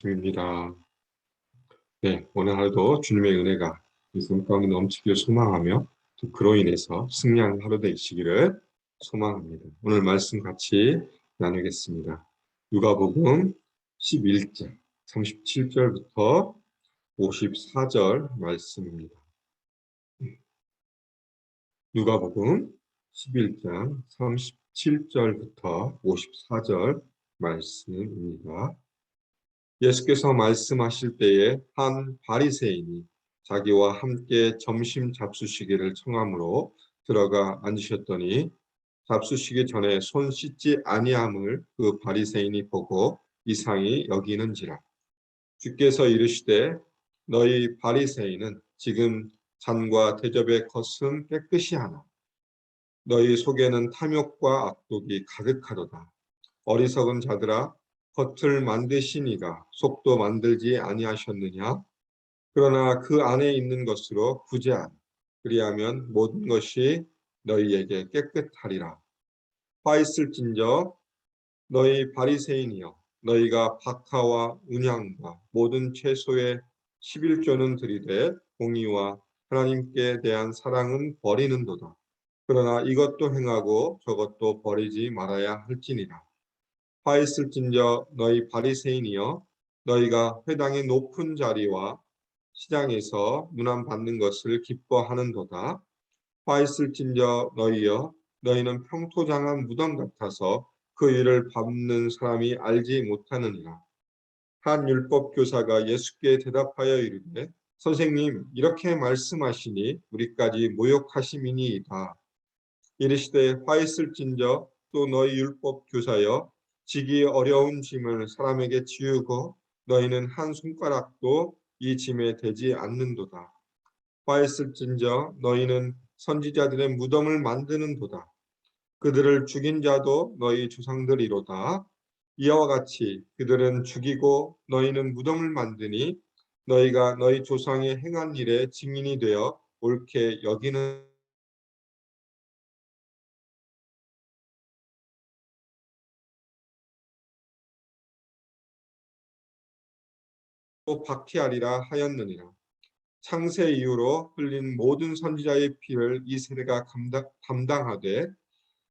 입니다. 네, 오늘 하루도 주님의 은혜가 말씀 가운데 넘치기를 소망하며 또 그로 인해서 승리하는 하루 되시기를 소망합니다. 오늘 말씀 같이 나누겠습니다. 누가복음 11장 37절부터 54절 말씀입니다. 누가복음 11장 37절부터 54절 말씀입니다. 예수께서 말씀하실 때에 한 바리새인이 자기와 함께 점심 잡수시기를 청함으로 들어가 앉으셨더니 잡수시기 전에 손 씻지 아니함을 그 바리새인이 보고 이상히 여기는지라. 주께서 이르시되 너희 바리새인은 지금 잔과 대접의 겉은 깨끗이 하나 너희 속에는 탐욕과 악독이 가득하도다. 어리석은 자들아, 겉을 만드시니가 속도 만들지 아니하셨느냐? 그러나 그 안에 있는 것으로 구제하라. 그리하면 모든 것이 너희에게 깨끗하리라. 화 있을진저 너희 바리새인이여, 너희가 박하와 운향과 모든 채소의 11조는 들이되 공의와 하나님께 대한 사랑은 버리는도다. 그러나 이것도 행하고 저것도 버리지 말아야 할지니라. 화 있을진저 너희 바리새인이여 너희가 회당의 높은 자리와 시장에서 문안 받는 것을 기뻐하는도다. 화 있을진저 너희여 너희는 평토장한 무덤 같아서 그 일을 밟는 사람이 알지 못하느니라. 한 율법 교사가 예수께 대답하여 이르되 선생님 이렇게 말씀하시니 우리까지 모욕하심이니이다. 이르시되 화 있을진저 또 너희 율법 교사여 지기 어려운 짐을 사람에게 지우고 너희는 한 손가락도 이 짐에 대지 않는도다. 화 있을진저 너희는 선지자들의 무덤을 만드는도다. 그들을 죽인 자도 너희 조상들이로다. 이와 같이 그들은 죽이고 너희는 무덤을 만드니 너희가 너희 조상의 행한 일에 증인이 되어 옳게 여기는 또 박해하리라 하였느니라. 창세 이후로 흘린 모든 선지자의 피를 이 세대가 담당하되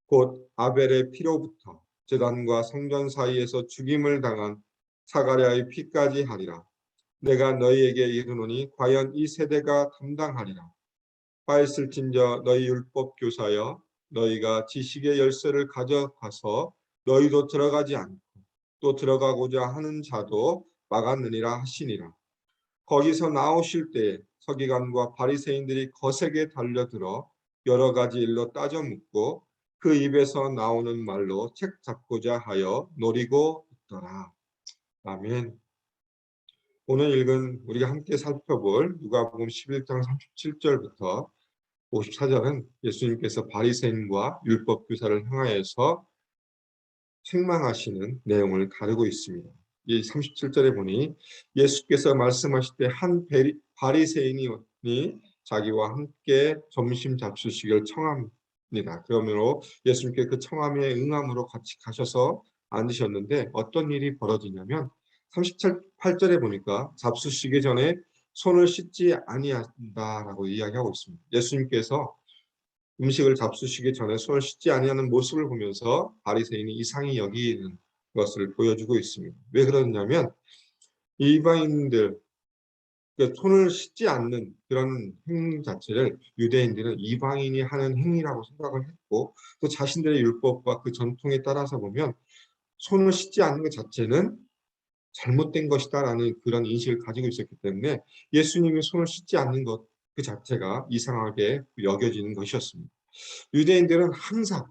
곧 아벨의 피로부터 제단과 성전 사이에서 죽임을 당한 사가랴의 피까지 하리라. 내가 너희에게 이르노니 과연 이 세대가 감당하리라. 하였을진저 너희 율법 교사여 너희가 지식의 열쇠를 가져가서 너희도 들어가지 않고 또 들어가고자 하는 자도 막았느니라 하시니라. 거기서 나오실 때에 서기관과 바리새인들이 거세게 달려들어 여러 가지 일로 따져 묻고 그 입에서 나오는 말로 책 잡고자 하여 노리고 있더라. 아멘. 오늘 읽은 우리가 함께 살펴볼 누가복음 11장 37절부터 54절은 예수님께서 바리새인과 율법 교사를 향하여서 책망하시는 내용을 다루고 있습니다. 이 37절에 보니 예수께서 말씀하실 때 한 바리새인이 자기와 함께 점심 잡수시기를 청합니다. 그러므로 예수님께 그 청함에 응함으로 같이 가셔서 앉으셨는데 어떤 일이 벌어지냐면 38절에 보니까 잡수시기 전에 손을 씻지 아니한다라고 이야기하고 있습니다. 예수님께서 음식을 잡수시기 전에 손을 씻지 아니하는 모습을 보면서 바리새인이 이상히 여기는 것을 보여주고 있습니다. 왜 그러냐면 이방인들 손을 씻지 않는 그런 행위 자체를 유대인들은 이방인이 하는 행위라고 생각을 했고 또 자신들의 율법과 그 전통에 따라서 보면 손을 씻지 않는 것 자체는 잘못된 것이다라는 그런 인식을 가지고 있었기 때문에 예수님이 손을 씻지 않는 것 그 자체가 이상하게 여겨지는 것이었습니다. 유대인들은 항상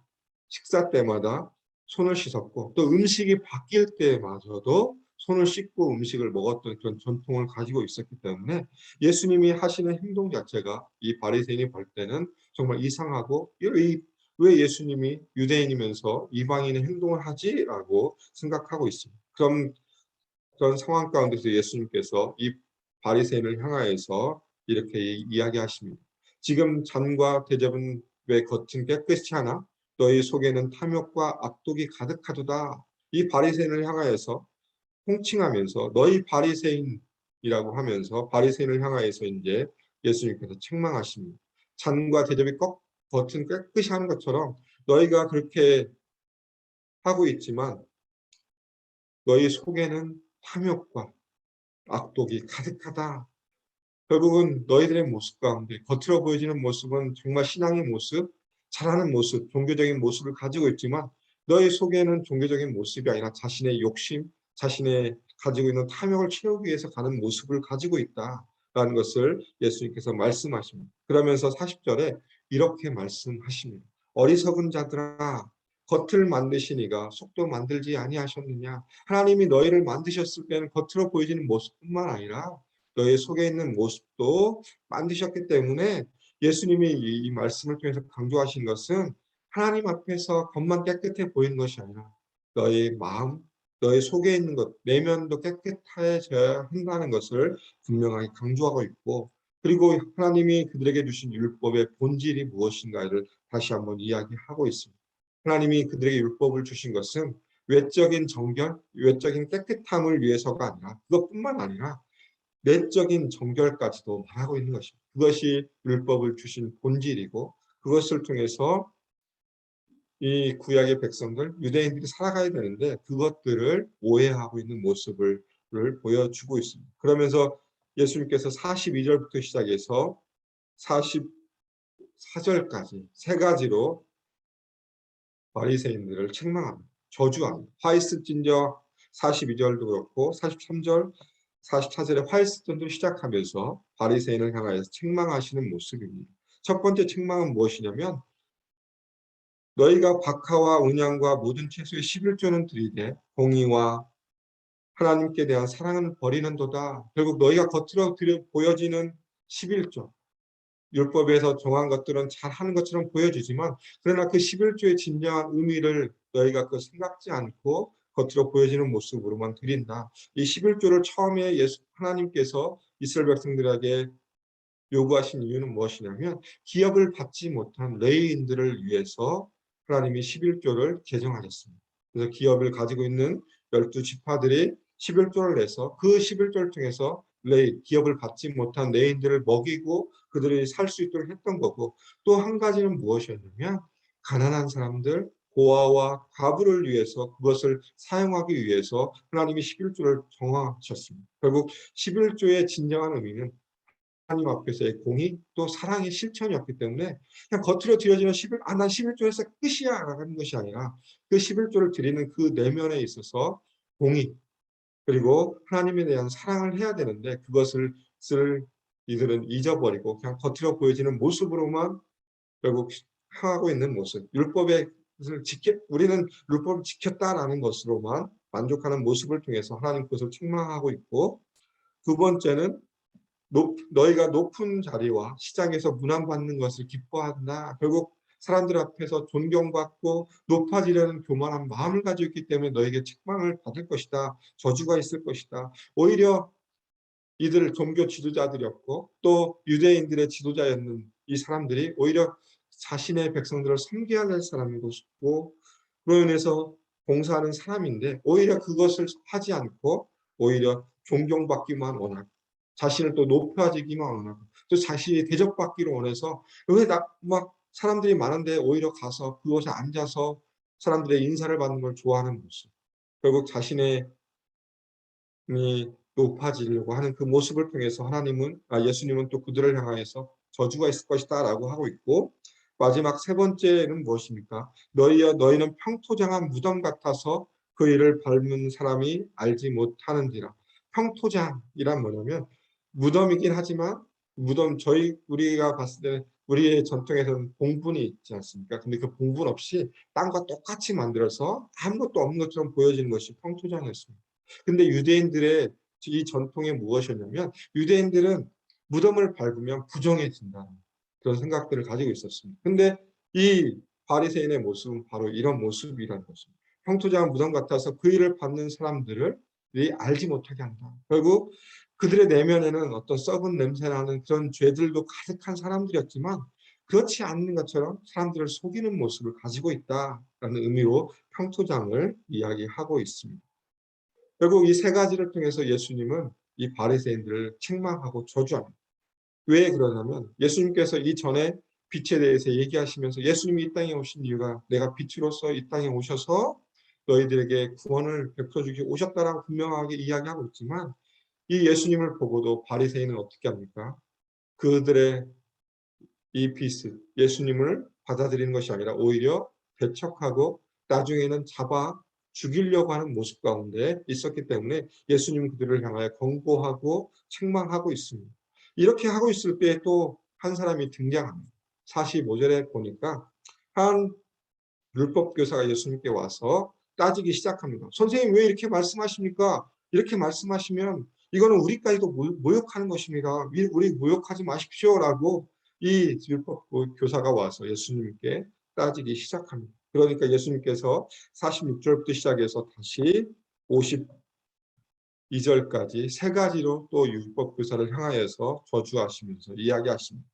식사 때마다 손을 씻었고 또 음식이 바뀔 때마저도 손을 씻고 음식을 먹었던 그런 전통을 가지고 있었기 때문에 예수님이 하시는 행동 자체가 이 바리새인이 볼 때는 정말 이상하고 왜 예수님이 유대인이면서 이방인의 행동을 하지라고 생각하고 있습니다. 그런 상황 가운데서 예수님께서 이 바리새인을 향하여서 이렇게 이야기하십니다. 지금 잔과 대접은 왜 겉은 깨끗이 하나 너희 속에는 탐욕과 악독이 가득하도다. 이 바리새인을 향하여서 통칭하면서 너희 바리새인이라고 하면서 바리새인을 향하여서 이제 예수님께서 책망하십니다. 잔과 대접이 겉은 깨끗이 하는 것처럼 너희가 그렇게 하고 있지만 너희 속에는 탐욕과 악독이 가득하다. 결국은 너희들의 모습 가운데 겉으로 보여지는 모습은 정말 신앙의 모습, 잘하는 모습, 종교적인 모습을 가지고 있지만 너희 속에는 종교적인 모습이 아니라 자신의 욕심, 자신의 가지고 있는 탐욕을 채우기 위해서 가는 모습을 가지고 있다라는 것을 예수님께서 말씀하십니다. 그러면서 40절에 이렇게 말씀하십니다. 어리석은 자들아, 겉을 만드시니가 속도 만들지 아니하셨느냐. 하나님이 너희를 만드셨을 때는 겉으로 보여지는 모습뿐만 아니라 너희 속에 있는 모습도 만드셨기 때문에 예수님이 이 말씀을 통해서 강조하신 것은 하나님 앞에서 겉만 깨끗해 보이는 것이 아니라 너희 마음, 너희 속에 있는 것, 내면도 깨끗해져야 한다는 것을 분명하게 강조하고 있고, 그리고 하나님이 그들에게 주신 율법의 본질이 무엇인가를 다시 한번 이야기하고 있습니다. 하나님이 그들에게 율법을 주신 것은 외적인 정결, 외적인 깨끗함을 위해서가 아니라 그것뿐만 아니라 내적인 정결까지도 말하고 있는 것입니다. 그것이 율법을 주신 본질이고 그것을 통해서 이 구약의 백성들, 유대인들이 살아가야 되는데 그것들을 오해하고 있는 모습을 보여주고 있습니다. 그러면서 예수님께서 42절부터 시작해서 44절까지 세 가지로 바리새인들을 책망합니다. 저주합니다. 화이스진저 42절도 그렇고 43절, 44절에 화이스전도 시작하면서 바리새인을 향하여서 책망하시는 모습입니다. 첫 번째 책망은 무엇이냐면 너희가 박하와 은양과 모든 채소의 11조는 드리되 공의와 하나님께 대한 사랑은 버리는도다. 결국 너희가 겉으로 보여지는 11조, 율법에서 정한 것들은 잘하는 것처럼 보여지지만 그러나 그 11조의 진정한 의미를 너희가 그 생각지 않고 겉으로 보여지는 모습으로만 드린다. 이 11조를 처음에 하나님께서 이스라엘 백성들에게 요구하신 이유는 무엇이냐면 기업을 받지 못한 레위인들을 위해서 하나님이 11조를 제정하셨습니다. 그래서 기업을 가지고 있는 12지파들이 11조를 내서 그 11조를 통해서 기업을 받지 못한 레위인들을 먹이고 그들이 살 수 있도록 했던 거고 또 한 가지는 무엇이었냐면 가난한 사람들, 고아와 과부를 위해서 그것을 사용하기 위해서 하나님이 11조를 정하셨습니다. 결국 11조의 진정한 의미는 하나님 앞에서의 공의 또 사랑의 실천이었기 때문에 그냥 겉으로 드려지는 11, 난 11조에서 끝이야 라는 것이 아니라 그 11조를 드리는 그 내면에 있어서 공의 그리고 하나님에 대한 사랑을 해야 되는데 그것을 이들은 잊어버리고 그냥 겉으로 보여지는 모습으로만 결국 하고 있는 모습, 우리는 율법을 지켰다라는 것으로만 만족하는 모습을 통해서 하나님 것을 책망하고 있고 두 번째는 너희가 높은 자리와 시장에서 문안받는 것을 기뻐한다. 결국 사람들 앞에서 존경받고 높아지려는 교만한 마음을 가지고 있기 때문에 너에게 책망을 받을 것이다. 저주가 있을 것이다. 오히려 이들 종교 지도자들이었고 또 유대인들의 지도자였는 이 사람들이 오히려 자신의 백성들을 섬겨야 될 사람이고 싶고 그로 인해서 봉사하는 사람인데 오히려 그것을 하지 않고 오히려 존경받기만 원하고 자신을 또 높아지기만 원하고 또 자신이 대접받기를 원해서 왜 막 사람들이 많은데 오히려 가서 그곳에 앉아서 사람들의 인사를 받는 걸 좋아하는 모습 결국 자신의 높아지려고 하는 그 모습을 통해서 예수님은 또 그들을 향하여서 저주가 있을 것이다라고 하고 있고 마지막 세 번째는 무엇입니까? 너희는 평토장한 무덤 같아서 그 일을 밟는 사람이 알지 못하는지라. 평토장이란 뭐냐면 무덤이긴 하지만 우리가 봤을 때는 우리의 전통에서는 봉분이 있지 않습니까? 근데 그 봉분 없이 땅과 똑같이 만들어서 아무것도 없는 것처럼 보여지는 것이 평토장이었습니다. 근데 유대인들의 이 전통이 무엇이었냐면 유대인들은 무덤을 밟으면 부정해진다는 그런 생각들을 가지고 있었습니다. 근데 이 바리새인의 모습은 바로 이런 모습이라는 것입니다. 평토장한 무덤 같아서 그 일을 받는 사람들을 알지 못하게 한다. 결국 그들의 내면에는 어떤 썩은 냄새나는 그런 죄들도 가득한 사람들이었지만 그렇지 않는 것처럼 사람들을 속이는 모습을 가지고 있다라는 의미로 평토장을 이야기하고 있습니다. 결국 이 세 가지를 통해서 예수님은 이 바리새인들을 책망하고 저주합니다. 왜 그러냐면 예수님께서 이전에 빛에 대해서 얘기하시면서 예수님이 이 땅에 오신 이유가 내가 빛으로서 이 땅에 오셔서 너희들에게 구원을 베풀어 주기 오셨다라고 분명하게 이야기하고 있지만 이 예수님을 보고도 바리새인은 어떻게 합니까? 그들의 이 빛을 예수님을 받아들이는 것이 아니라 오히려 배척하고 나중에는 잡아 죽이려고 하는 모습 가운데 있었기 때문에 예수님은 그들을 향하여 경고하고 책망하고 있습니다. 이렇게 하고 있을 때 또 한 사람이 등장합니다. 45절에 보니까 한 율법 교사가 예수님께 와서 따지기 시작합니다. 선생님 왜 이렇게 말씀하십니까? 이렇게 말씀하시면 이거는 우리까지도 모욕하는 것입니다. 우리 모욕하지 마십시오라고 이 율법 교사가 와서 예수님께 따지기 시작합니다. 그러니까 예수님께서 46절부터 시작해서 다시 52절까지 세 가지로 또 율법 교사를 향하여서 저주하시면서 이야기하십니다.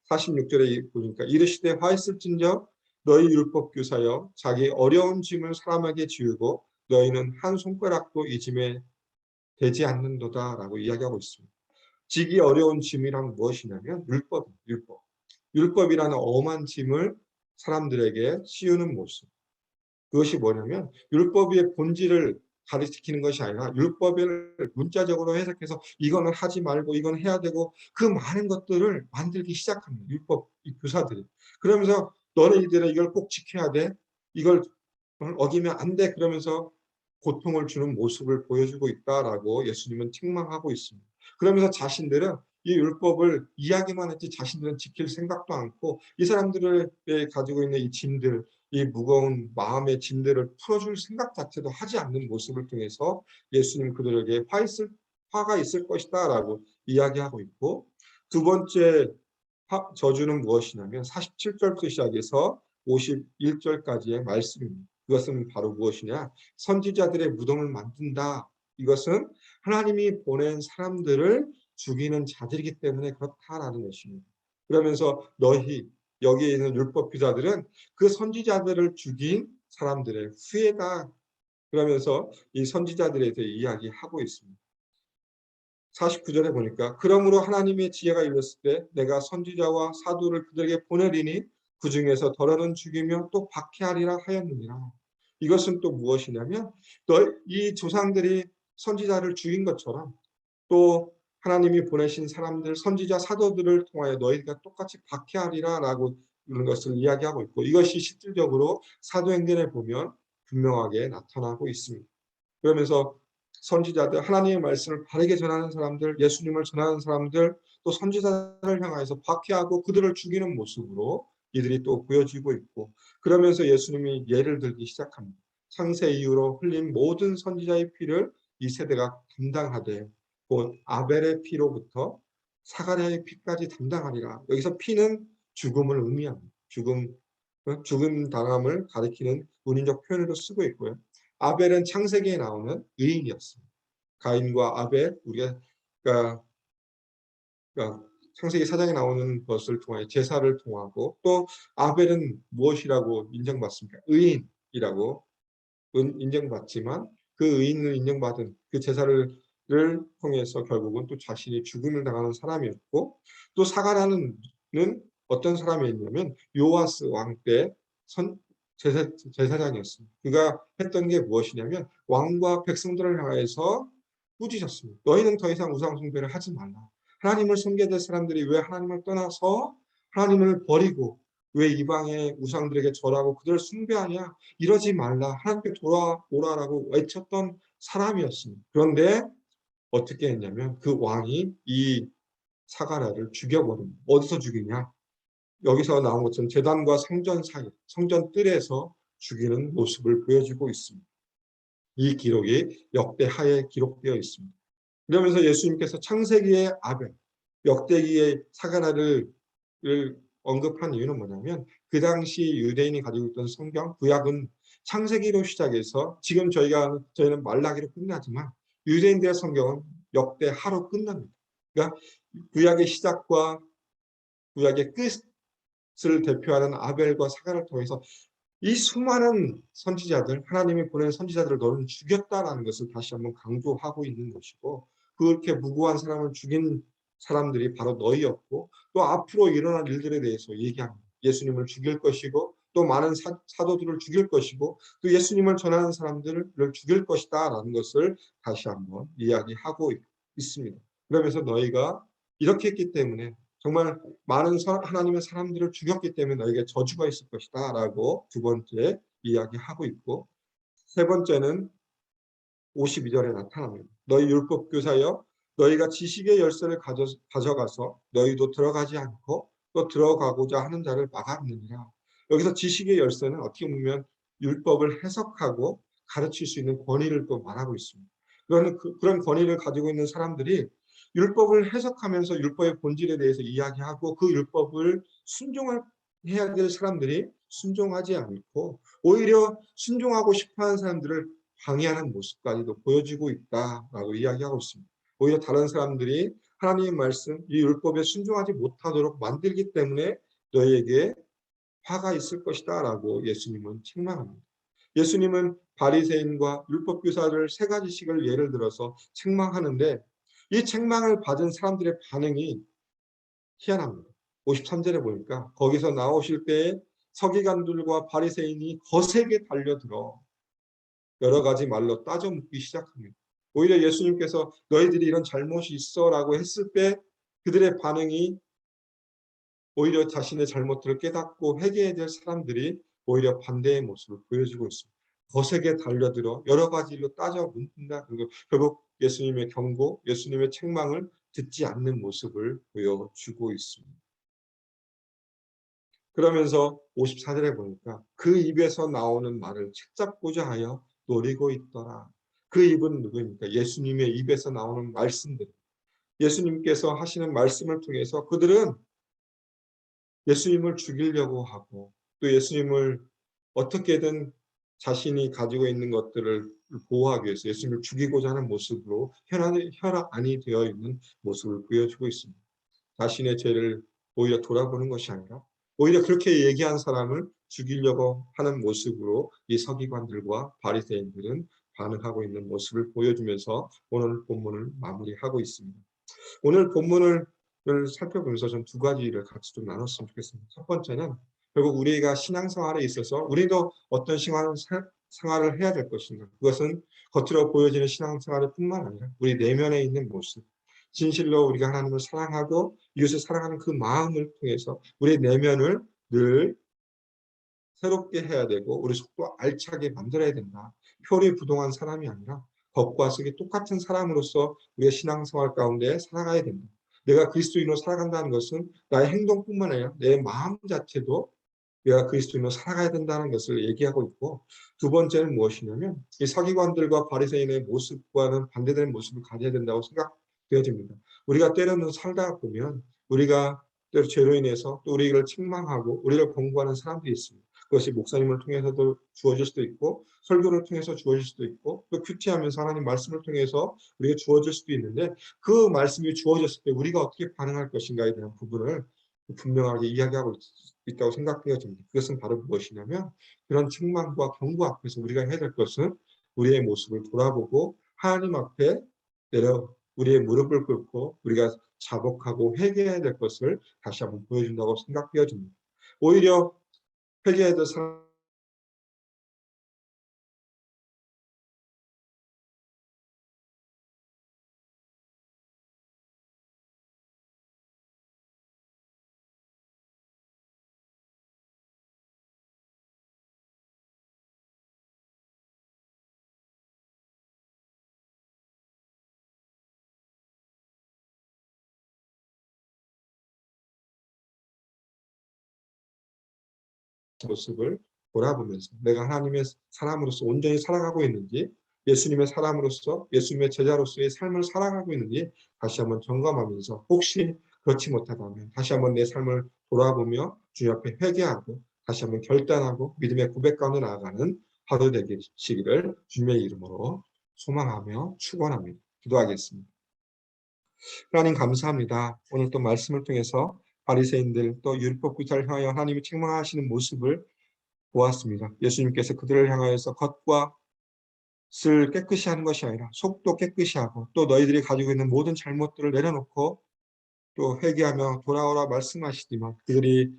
46절에 보니까 이르시되 화 있을진저 너희 율법 교사여 자기 어려운 짐을 사람에게 지우고 너희는 한 손가락도 이 짐에 되지 않는도다라고 이야기하고 있습니다. 지기 어려운 짐이란 무엇이냐면 율법. 율법이라는 엄한 짐을 사람들에게 씌우는 모습. 그것이 뭐냐면 율법의 본질을 가르치는 것이 아니라 율법을 문자적으로 해석해서 이거는 하지 말고 이건 해야 되고 그 많은 것들을 만들기 시작합니다. 율법 교사들이. 그러면서 너네들은 이걸 꼭 지켜야 돼. 이걸 어기면 안 돼. 그러면서 고통을 주는 모습을 보여주고 있다라고 예수님은 책망하고 있습니다. 그러면서 자신들은 이 율법을 이야기만 했지 자신들은 지킬 생각도 않고 이 사람들을 가지고 있는 이 짐들, 이 무거운 마음의 짐들을 풀어줄 생각 자체도 하지 않는 모습을 통해서 예수님 그들에게 화가 있을 것이다라고 이야기하고 있고 두 번째 저주는 무엇이냐면 47절부터 시작해서 51절까지의 말씀입니다. 그것은 바로 무엇이냐? 선지자들의 무덤을 만든다. 이것은 하나님이 보낸 사람들을 죽이는 자들이기 때문에 그렇다라는 것입니다. 그러면서 너희 여기에 있는 율법 교사들은 그 선지자들을 죽인 사람들의 후예다. 그러면서 이 선지자들에 대해 이야기하고 있습니다. 49절에 보니까 그러므로 하나님의 지혜가 이르렀을 때 내가 선지자와 사도를 그들에게 보내리니 그 중에서 덜어는 죽이며 또 박해하리라 하였느니라. 이것은 또 무엇이냐면 이 조상들이 선지자를 죽인 것처럼 또 하나님이 보내신 사람들 선지자 사도들을 통하여 너희가 똑같이 박해하리라라고 이런 것을 이야기하고 있고 이것이 실질적으로 사도행전에 보면 분명하게 나타나고 있습니다. 그러면서 선지자들 하나님의 말씀을 바르게 전하는 사람들 예수님을 전하는 사람들 또 선지자를 향해서 박해하고 그들을 죽이는 모습으로 이들이 또 보여지고 있고 그러면서 예수님이 예를 들기 시작합니다. 창세 이후로 흘린 모든 선지자의 피를 이 세대가 담당하되 곧 아벨의 피로부터 사가랴의 피까지 담당하리라. 여기서 피는 죽음을 의미합니다. 죽음 당함을 가리키는 문인적 표현으로 쓰고 있고요. 아벨은 창세기에 나오는 의인이었습니다. 가인과 아벨 우리가 그러니까, 창세기 4장에 나오는 것을 통하여 제사를 통하고 또 아벨은 무엇이라고 인정받습니까? 의인이라고 인정받지만 그 의인을 인정받은 그 제사를 통해서 결국은 또 자신이 죽음을 당하는 사람이었고 또 사가랴는 어떤 사람이었냐면 요아스 왕 때 제사장이었습니다. 그가 했던 게 무엇이냐면 왕과 백성들을 향해서 꾸짖었습니다. 너희는 더 이상 우상 숭배를 하지 말라. 하나님을 섬겨야 될 사람들이 왜 하나님을 떠나서 하나님을 버리고 왜 이방의 우상들에게 절하고 그들을 숭배하냐? 이러지 말라. 하나님께 돌아오라라고 외쳤던 사람이었습니다. 그런데 어떻게 했냐면 그 왕이 이 사가랴를 죽여버립니다. 어디서 죽이냐? 여기서 나온 것처럼 제단과 성전 사이, 성전 뜰에서 죽이는 모습을 보여주고 있습니다. 이 기록이 역대하에 기록되어 있습니다. 그러면서 예수님께서 창세기의 아벨, 역대기의 사가랴를 언급한 이유는 뭐냐면 그 당시 유대인이 가지고 있던 성경 구약은 창세기로 시작해서 지금 저희는 말라기로 끝나지만 유대인들의 성경은 역대하로 끝납니다. 그러니까 구약의 시작과 구약의 끝을 대표하는 아벨과 사가를 통해서 이 수많은 선지자들, 하나님이 보낸 선지자들을 너는 죽였다라는 것을 다시 한번 강조하고 있는 것이고, 그렇게 무고한 사람을 죽인 사람들이 바로 너희였고, 또 앞으로 일어날 일들에 대해서 얘기합니다. 예수님을 죽일 것이고, 또 많은 사도들을 죽일 것이고, 또 예수님을 전하는 사람들을 죽일 것이다 라는 것을 다시 한번 이야기하고 있습니다. 그러면서 너희가 이렇게 했기 때문에, 정말 많은 하나님의 사람들을 죽였기 때문에 너에게 저주가 있을 것이다 라고 두 번째 이야기하고 있고, 세 번째는 52절에 나타납니다. 너희 율법교사여, 너희가 지식의 열쇠를 가져가서 너희도 들어가지 않고 또 들어가고자 하는 자를 막았느니라. 여기서 지식의 열쇠는 어떻게 보면 율법을 해석하고 가르칠 수 있는 권위를 또 말하고 있습니다. 그런 권위를 가지고 있는 사람들이 율법을 해석하면서 율법의 본질에 대해서 이야기하고 그 율법을 순종해야 될 사람들이 순종하지 않고 오히려 순종하고 싶어하는 사람들을 방해하는 모습까지도 보여지고 있다라고 이야기하고 있습니다. 오히려 다른 사람들이 하나님의 말씀, 이 율법에 순종하지 못하도록 만들기 때문에 너희에게 화가 있을 것이다 라고 예수님은 책망합니다. 예수님은 바리새인과 율법교사를 세 가지씩을 예를 들어서 책망하는데, 이 책망을 받은 사람들의 반응이 희한합니다. 53절에 보니까 거기서 나오실 때에 서기관들과 바리새인이 거세게 달려들어 여러 가지 말로 따져 묻기 시작합니다. 오히려 예수님께서 너희들이 이런 잘못이 있어라고 했을 때 그들의 반응이 오히려 자신의 잘못들을 깨닫고 회개해야 될 사람들이 오히려 반대의 모습을 보여주고 있습니다. 거세게 달려들어 여러 가지 일로 따져 묻는다. 그리고 결국 예수님의 경고, 예수님의 책망을 듣지 않는 모습을 보여주고 있습니다. 그러면서 54절에 보니까 그 입에서 나오는 말을 책잡고자 하여 노리고 있더라. 그 입은 누구입니까? 예수님의 입에서 나오는 말씀들. 예수님께서 하시는 말씀을 통해서 그들은 예수님을 죽이려고 하고 또 예수님을 어떻게든 자신이 가지고 있는 것들을 보호하기 위해서 예수님을 죽이고자 하는 모습으로 혈안이 되어 있는 모습을 보여주고 있습니다. 자신의 죄를 오히려 돌아보는 것이 아니라 오히려 그렇게 얘기한 사람을 죽이려고 하는 모습으로 이 서기관들과 바리새인들은 반응하고 있는 모습을 보여주면서 오늘 본문을 마무리하고 있습니다. 오늘 본문을 살펴보면서 전 두 가지를 같이 좀 나눴으면 좋겠습니다. 첫 번째는 결국 우리가 신앙생활에 있어서 우리도 어떤 생활을 해야 될 것인가. 그것은 겉으로 보여지는 신앙생활 뿐만 아니라 우리 내면에 있는 모습, 진실로 우리가 하나님을 사랑하고 이웃을 사랑하는 그 마음을 통해서 우리 내면을 늘 새롭게 해야 되고 우리 속도 알차게 만들어야 된다. 표리부동한 사람이 아니라 겉과 속이 똑같은 사람으로서 우리의 신앙생활 가운데 살아가야 된다. 내가 그리스도인으로 살아간다는 것은 나의 행동뿐만 아니라 내 마음 자체도 내가 그리스도인으로 살아가야 된다는 것을 얘기하고 있고, 두 번째는 무엇이냐면 이 서기관들과 바리새인의 모습과는 반대되는 모습을 가져야 된다고 생각되어집니다. 우리가 때로는 살다 보면 우리가 때로 죄로 인해서 또 우리를 책망하고 우리를 권고하는 사람들이 있습니다. 그것이 목사님을 통해서도 주어질 수도 있고 설교를 통해서 주어질 수도 있고 또 큐티하면서 하나님 말씀을 통해서 우리가 주어질 수도 있는데, 그 말씀이 주어졌을 때 우리가 어떻게 반응할 것인가에 대한 부분을 분명하게 이야기하고 있다고 생각되어집니다. 그것은 바로 무엇이냐면 그런 책망과 경고 앞에서 우리가 해야 될 것은 우리의 모습을 돌아보고 하나님 앞에 우리의 무릎을 꿇고 우리가 자복하고 회개해야 될 것을 다시 한번 보여준다고 생각되어집니다. 오히려 회개해야 될 사람 모습을 돌아보면서 내가 하나님의 사람으로서 온전히 살아가고 있는지, 예수님의 사람으로서 예수님의 제자로서의 삶을 살아가고 있는지 다시 한번 점검하면서 혹시 그렇지 못하다면 다시 한번 내 삶을 돌아보며 주님 앞에 회개하고 다시 한번 결단하고 믿음의 고백 가운데 나아가는 하루 되시기를 주님의 이름으로 소망하며 축원합니다. 기도하겠습니다. 하나님 감사합니다. 오늘 또 말씀을 통해서 바리새인들 또 율법교사를 향하여 하나님이 책망하시는 모습을 보았습니다. 예수님께서 그들을 향하여서 겉과를 깨끗이 하는 것이 아니라 속도 깨끗이 하고 또 너희들이 가지고 있는 모든 잘못들을 내려놓고 또 회개하며 돌아오라 말씀하시지만 그들이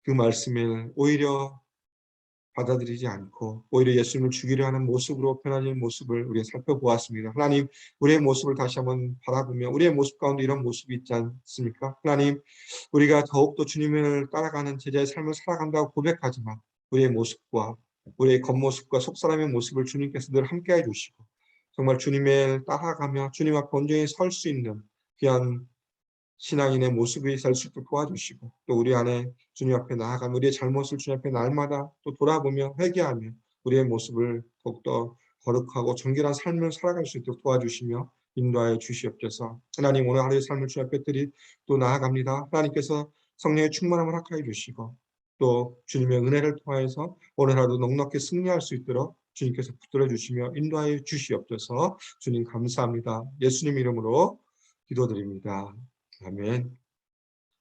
그 말씀을 오히려 받아들이지 않고 오히려 예수님을 죽이려 하는 모습으로 변하는 모습을 우리가 살펴보았습니다. 하나님, 우리의 모습을 다시 한번 바라보며 우리의 모습 가운데 이런 모습이 있지 않습니까? 하나님, 우리가 더욱더 주님을 따라가는 제자의 삶을 살아간다고 고백하지만 우리의 모습과 우리의 겉모습과 속사람의 모습을 주님께서 늘 함께해 주시고 정말 주님을 따라가며 주님 앞에 온전히 설 수 있는 귀한 신앙인의 모습이 될 수 있도록 도와주시고 또 우리 안에 주님 앞에 나아가며 우리의 잘못을 주님 앞에 날마다 또 돌아보며 회개하며 우리의 모습을 더욱더 거룩하고 정결한 삶을 살아갈 수 있도록 도와주시며 인도하여 주시옵소서. 하나님, 오늘 하루의 삶을 주님 앞에 또 나아갑니다. 하나님께서 성령의 충만함을 허락하여 주시고 또 주님의 은혜를 통하여서 오늘 하루 넉넉히 승리할 수 있도록 주님께서 붙들어 주시며 인도하여 주시옵소서. 주님 감사합니다. 예수님 이름으로 기도드립니다. 아멘.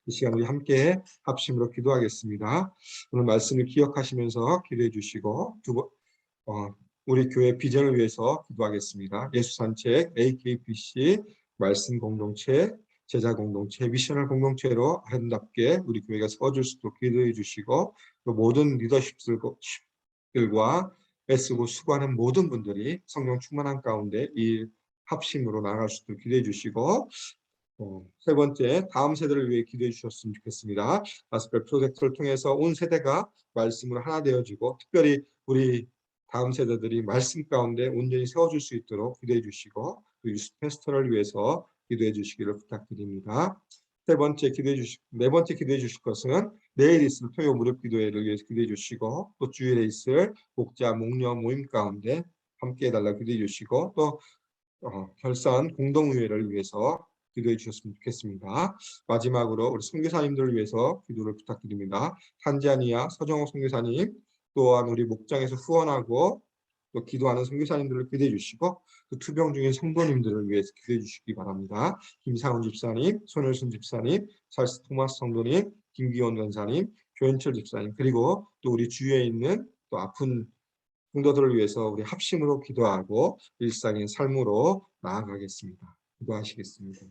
이 시간 우리 함께 합심으로 기도하겠습니다. 오늘 말씀을 기억하시면서 기도해 주시고 우리 교회 비전을 위해서 기도하겠습니다. 예수산책 AKPC 말씀 공동체, 제자 공동체, 미셔널 공동체로 아름답게 우리 교회가 서줄 수 있도록 기도해 주시고 또 모든 리더십들과 애쓰고 수고하는 모든 분들이 성령 충만한 가운데 이 합심으로 나아갈 수 있도록 기도해 주시고 세 번째, 다음 세대를 위해 기도해 주셨으면 좋겠습니다. 가스펠 프로젝트를 통해서 온 세대가 말씀으로 하나 되어지고 특별히 우리 다음 세대들이 말씀 가운데 온전히 세워줄 수 있도록 기도해 주시고 유스 페스터를 위해서 기도해 주시기를 부탁드립니다. 네 번째 기도해 주실 것은 내일 있을 토요 무릎 기도회를 위해서 기도해 주시고 또 주일에 있을 목자 목녀 모임 가운데 함께 해달라고 기도해 주시고 또 결산 공동의회를 위해서 기도해 주셨으면 좋겠습니다. 마지막으로 우리 선교사님들을 위해서 기도를 부탁드립니다. 탄자니아 서정옥 선교사님 또한 우리 목장에서 후원하고 또 기도하는 선교사님들을 기도해 주시고 또 투병 중인 성도님들을 위해서 기도해 주시기 바랍니다. 김상훈 집사님, 손효순 집사님, 찰스 토마스 성도님, 김기원 권사님, 조현철 집사님 그리고 또 우리 주위에 있는 또 아픈 성도들을 위해서 우리 합심으로 기도하고 일상의 삶으로 나아가겠습니다. 기도하시겠습니다.